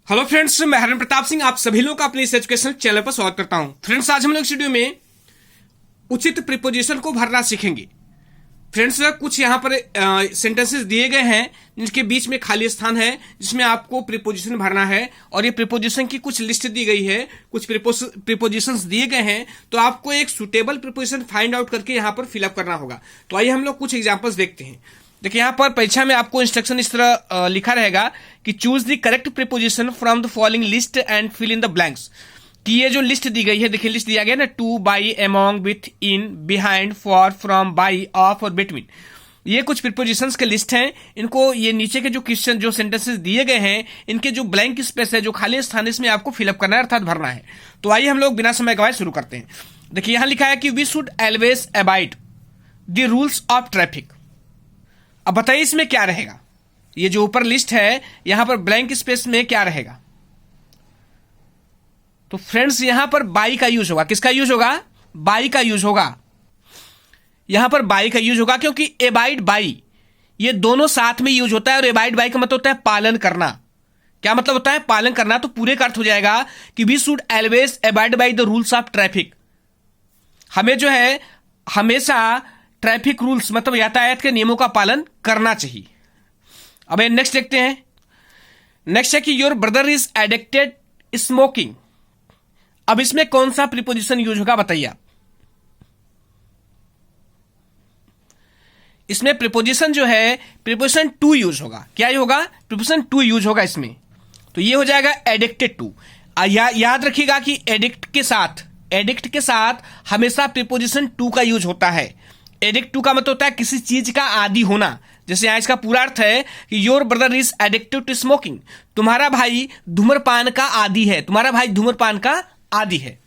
Hello friends, मैं हरन प्रताप सिंह आप सभी लोग का अपने इस एजुकेशनल चैनल पर स्वागत करता हूं। फ्रेंड्स, आज हम लोग इस वीडियो में उचित प्रीपोजिशन को भरना सीखेंगे। फ्रेंड्स, कुछ यहाँ पर सेंटेंसेस दिए गए हैं जिनके बीच में खाली स्थान है जिसमें आपको प्रीपोजिशन भरना है, और ये प्रीपोजिशन की कुछ लिस्ट दी गई है, कुछ प्रीपोजिशंस दिए गए हैं, तो आपको एक सुटेबल प्रीपोजिशन फाइंड आउट करके यहाँ पर फिलअप करना होगा। तो आइए हम लोग कुछ एग्जाम्पल्स देखते हैं। देखिए, यहाँ पर परीक्षा में आपको इंस्ट्रक्शन इस तरह लिखा रहेगा कि choose the correct preposition from the following list and fill in the blanks. कि ये जो लिस्ट दी गई है, देखिए लिस्ट दिया गया ना, to, by, among, with, in, behind, for, from, by, of और बिटवीन। ये कुछ प्रीपोजिशंस के लिस्ट हैं। इनको ये नीचे के जो क्वेश्चन जो सेंटेंसेस दिए गए हैं, इनके जो ब्लैंक स्पेस है, जो खाली स्थान, इसमें आपको फिलअप करना है, अर्थात भरना है। तो आइए हम लोग बिना समय गवाए शुरू करते हैं। देखिए, यहां लिखा है कि we should always abide the rules of traffic. अब बताइए इसमें क्या रहेगा। ये जो ऊपर लिस्ट है, यहां पर ब्लैंक स्पेस में क्या रहेगा? तो फ्रेंड्स, यहां पर बाई का यूज होगा। किसका यूज होगा? बाई का यूज होगा। यहां पर बाई का यूज होगा क्योंकि एबाइड बाई ये दोनों साथ में यूज होता है, और एबाइड बाई का मतलब होता है पालन करना। क्या मतलब होता है? पालन करना। तो पूरे का अर्थ हो जाएगा कि we should always abide by the rules of traffic. हमें जो है हमेशा ट्रैफिक रूल्स मतलब यातायात के नियमों का पालन करना चाहिए। अब नेक्स्ट देखते हैं। नेक्स्ट है कि your brother is addicted smoking. अब इसमें कौन सा प्रीपोजिशन यूज होगा बताइए आप। इसमें प्रीपोजिशन जो है प्रीपोजिशन टू यूज होगा। क्या होगा? प्रीपोजिशन टू यूज होगा इसमें। तो ये हो जाएगा एडिक्टेड टू। याद रखिएगा कि एडिक्ट के साथ हमेशा प्रीपोजिशन टू का यूज होता है। एडिक्ट टू का मतलब होता है किसी चीज का आदी होना। जैसे यहाँ इसका पूरा अर्थ है कि your brother is addicted to smoking. तुम्हारा भाई धूम्रपान का आदी है। तुम्हारा भाई धूम्रपान का आदी है।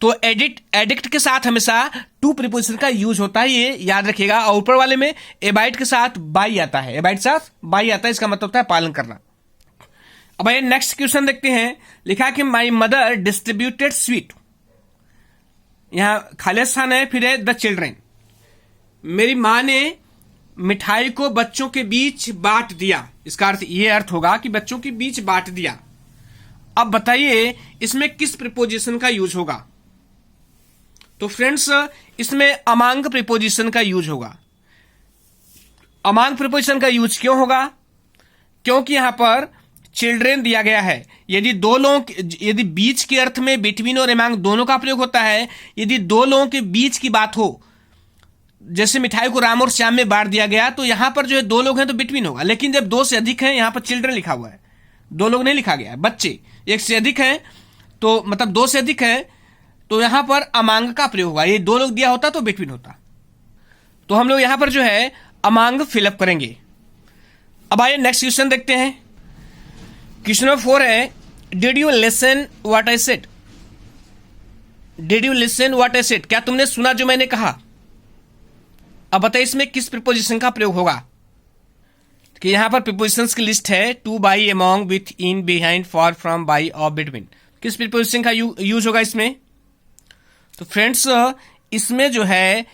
तो एडिक्ट के साथ हमेशा टू प्रीपोजिशन का यूज होता है, ये याद रखिएगा। और ऊपर वाले में एबाइड के साथ बाई आता है। एबाइड के साथ बाई आता है, इसका मतलब होता है पालन करना। अब ये नेक्स्ट क्वेश्चन देखते हैं। लिखा कि माई मदर डिस्ट्रीब्यूटेड स्वीट। यहां खाली स्थान है, फिर है द चिल्ड्रेन। मेरी मां ने मिठाई को बच्चों के बीच बांट दिया। इसका अर्थ ये अर्थ होगा कि बच्चों के बीच बांट दिया। अब बताइए इसमें किस प्रीपोजिशन का यूज होगा? तो फ्रेंड्स, इसमें अमांग प्रीपोजिशन का यूज होगा। अमांग प्रीपोजिशन का यूज क्यों होगा? क्योंकि यहां पर चिल्ड्रेन दिया गया है। यदि बीच के अर्थ में बिटवीन और अमांग दोनों का प्रयोग होता है, यदि दो लोगों के बीच की बात हो, जैसे मिठाई को राम और श्याम में बांट दिया गया, तो यहां पर जो है दो लोग हैं तो बिटवीन होगा। लेकिन जब दो से अधिक हैं, यहां पर चिल्ड्रन लिखा हुआ है, दो लोग नहीं लिखा गया है, बच्चे। एक से अधिक हैं तो मतलब दो से अधिक है, तो यहां पर अमांग का प्रयोग होगा। ये दो लोग दिया होता तो बिटवीन होता। तो हम लोग यहां पर जो है अमांग फिलअप करेंगे। अब आइए नेक्स्ट क्वेश्चन देखते हैं। क्वेश्चन नंबर 4 है, did you listen what I said. Did you listen what I said. क्या तुमने सुना जो मैंने कहा? अब बताइए इसमें किस प्रीपोजिशन का प्रयोग होगा? कि यहां पर प्रीपोजिशंस की लिस्ट है, to, by, among, with, in, behind, for, from, by, of, between. किस प्रीपोजिशन का यूज होगा इसमें? तो फ्रेंड्स, इसमें जो है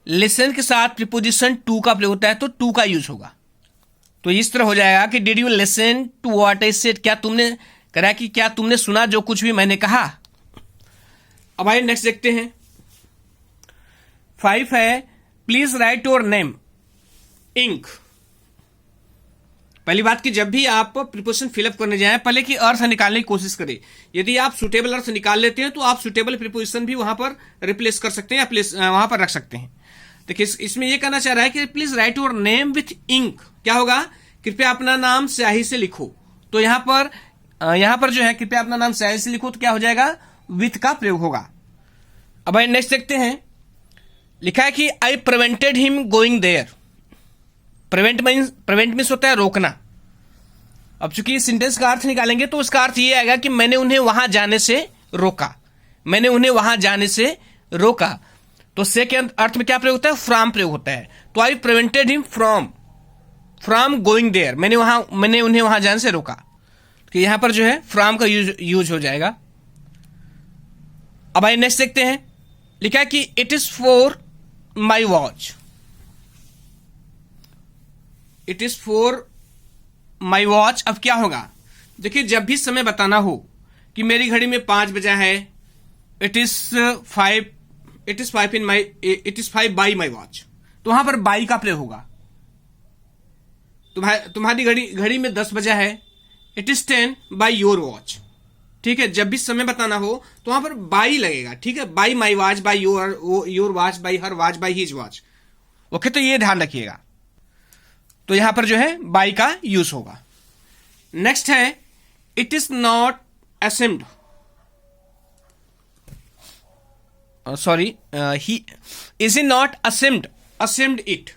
लिसन के साथ प्रीपोजिशन टू का प्रयोग होता है, तो टू का यूज होगा। तो इस तरह हो जाएगा कि did you listen to what I said. क्या तुमने करा कि क्या तुमने सुना जो कुछ भी मैंने कहा। अब आइए नेक्स्ट देखते हैं। 5 है, please write your name ink. पहली बात कि जब भी आप प्रीपोजिशन फिलअप करने जाएं, पहले की अर्थ निकालने की कोशिश करें। यदि आप सुटेबल अर्थ निकाल लेते हैं तो आप सुटेबल प्रीपोजिशन भी वहां पर रिप्लेस कर सकते हैं या प्लेस वहां पर रख सकते हैं। देखिए, इसमें यह कहना चाह रहा है कि please write your name with ink. क्या होगा? कृपया अपना नाम स्याही से लिखो। तो यहां पर जो है कृपया अपना नाम स्याही से लिखो, तो क्या हो जाएगा? विथ का प्रयोग होगा। अब नेक्स्ट देखते हैं। लिखा है कि I prevented him going there. Prevent means होता है रोकना। अब चूंकि सेंटेंस का अर्थ निकालेंगे तो उसका अर्थ ये आएगा कि मैंने उन्हें वहां जाने से रोका। मैंने उन्हें वहां जाने से रोका। तो से के अर्थ में क्या प्रयोग होता है? फ्रॉम प्रयोग होता है। तो I prevented him from going there. मैंने उन्हें वहां जाने से रोका। तो यहां पर जो है फ्रॉम का यूज हो जाएगा। अब आइए नेक्स्ट देखते हैं। लिखा है कि it is for my watch. It is for my watch. अब क्या होगा? देखिए, जब भी समय बताना हो कि मेरी घड़ी में 5 बजा है, it is 5 by my watch, तो वहां पर बाई का प्रयोग होगा। तुम्हारी घड़ी में 10 बजा है, it is 10 by your watch. ठीक है, जब भी समय बताना हो तो वहां पर बाई लगेगा। ठीक है, by my watch, by your watch, by her watch, by his watch. Okay, तो ये ध्यान रखिएगा। तो यहां पर जो है बाई का यूज होगा। नेक्स्ट है it is not ashamed, sorry, he is not ashamed, ashamed it.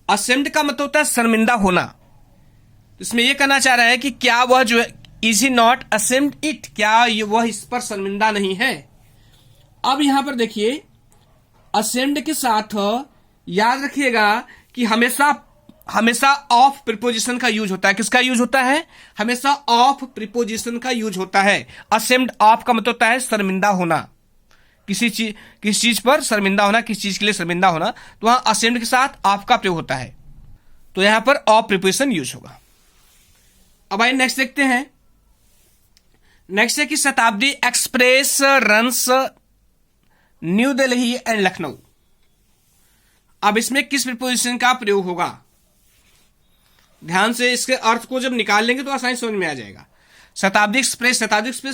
Ashamed का मतलब होता है शर्मिंदा होना। इसमें यह कहना चाह रहा है कि क्या वह जो है is he not ashamed it, क्या वह इस पर शर्मिंदा नहीं है। अब यहां पर देखिए, असेम्ड के साथ याद रखिएगा कि हमेशा ऑफ प्रीपोजिशन का यूज होता है। किसका यूज होता है? हमेशा ऑफ प्रीपोजिशन का यूज होता है। असेम्ड ऑफ का मतलब होता है शर्मिंदा होना, किसी चीज पर शर्मिंदा होना, किसी चीज के लिए शर्मिंदा होना, तो वहां असेम्ड के साथ ऑफ का प्रयोग होता है। तो यहां पर ऑफ प्रीपोजिशन यूज होगा। अब आइए नेक्स्ट देखते हैं। नेक्स्ट है कि शताब्दी express runs new Delhi and Lucknow. अब इसमें किस प्रीपोजिशन का प्रयोग होगा? ध्यान से इसके अर्थ को जब निकाल लेंगे तो आसानी समझ में आ जाएगा। शताब्दी एक्सप्रेस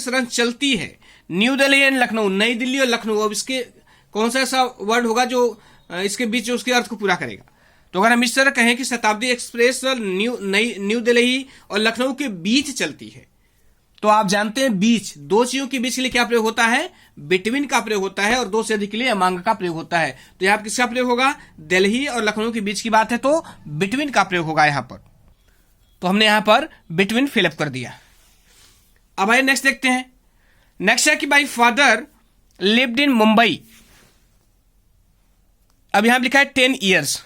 रन चलती है, न्यू दिल्ली एंड लखनऊ, नई दिल्ली और लखनऊ। अब इसके कौन सा ऐसा वर्ड होगा जो इसके बीच जो उसके अर्थ को पूरा करेगा? तो अगर हम इस तरह कहें कि शताब्दी एक्सप्रेस न्यू दिल्ली और लखनऊ के बीच चलती है, तो आप जानते हैं बीच, दो चीजों के बीच के लिए क्या प्रयोग होता है? बिटवीन का प्रयोग होता है, और दो से अधिक के लिए अमांग का प्रयोग होता है। तो यहां पर किसका प्रयोग होगा? दिल्ली और लखनऊ के बीच की बात है तो बिटवीन का प्रयोग होगा यहां पर। तो हमने यहां पर बिटवीन फिलअप कर दिया। अब आइए नेक्स्ट देखते हैं। नेक्स्ट है कि my father lived in Mumbai. अब यहां लिखा है 10 ईयर्स।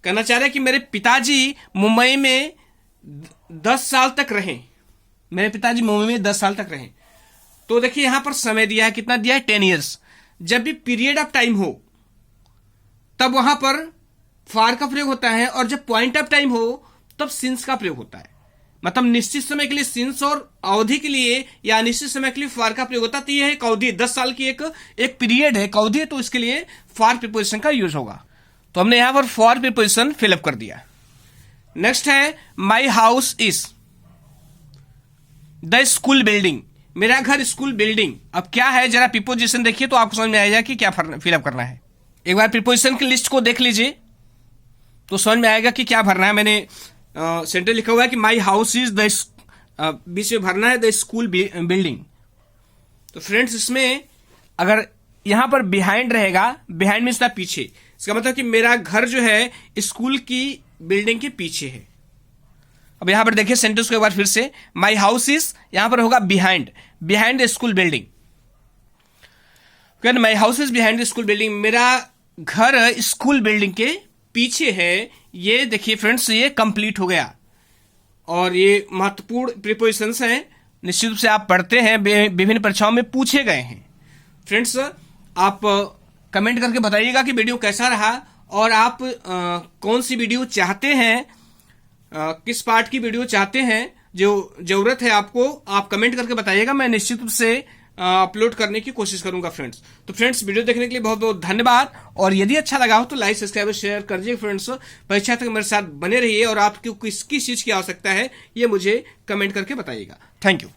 कहना चाह रहे हैं कि मेरे पिताजी मुंबई में 10 साल तक रहे। मेरे पिताजी मुंबई में 10 साल तक रहे। तो देखिए यहां पर समय दिया है, कितना दिया है? 10 ईयर्स। जब भी पीरियड ऑफ टाइम हो तब वहां पर फार का प्रयोग होता है, और जब पॉइंट ऑफ टाइम हो तब सिंस का प्रयोग होता है। मतलब निश्चित समय के लिए सिंस और अवधि के लिए या अनिश्चित समय के लिए फार का प्रयोग होता है। तो यह एक अवधि, 10 साल की एक पीरियड है, एक अवधि है, तो इसके लिए फार प्रीपोजिशन का यूज होगा। तो हमने यहां पर फॉर प्रीपोजिशन फिलअप कर दिया। नेक्स्ट है my house is the school building. मेरा घर स्कूल बिल्डिंग। अब क्या है, जरा प्रीपोजिशन देखिए तो आपको समझ में आएगा कि क्या फिलअप करना है। एक बार प्रीपोजिशन की लिस्ट को देख लीजिए तो समझ में आएगा कि क्या भरना है। मैंने सेंटर लिखा हुआ है कि माई हाउस इज द, बीच में भरना है द स्कूल बिल्डिंग। तो फ्रेंड्स, इसमें अगर यहां पर बिहाइंड रहेगा, बिहाइंड मीन्स था पीछे, इसका मतलब कि मेरा घर जो है स्कूल की बिल्डिंग के पीछे है। अब यहां पर देखिए सेंटेंस को एक बार फिर से, माई हाउस इज, यहां पर होगा behind the school building. My house is behind the school building, मेरा घर स्कूल बिल्डिंग के पीछे है। ये देखिए फ्रेंड्स, ये कंप्लीट हो गया। और ये महत्वपूर्ण प्रीपोजिशंस हैं, निश्चित रूप से आप पढ़ते हैं, विभिन्न परीक्षाओं में पूछे गए हैं। फ्रेंड्स, आप कमेंट करके बताइएगा कि वीडियो कैसा रहा, और आप कौन सी वीडियो चाहते हैं, किस पार्ट की वीडियो चाहते हैं, जो जरूरत है आपको, आप कमेंट करके बताइएगा। मैं निश्चित रूप से अपलोड करने की कोशिश करूंगा फ्रेंड्स। तो फ्रेंड्स, वीडियो देखने के लिए बहुत बहुत धन्यवाद, और यदि अच्छा लगा हो तो लाइक, सब्सक्राइब, शेयर कर दीजिए फ्रेंड्स। परीक्षा तक मेरे साथ बने रहिए, और आपको किस चीज की आवश्यकता है ये मुझे कमेंट करके बताइएगा। Thank you.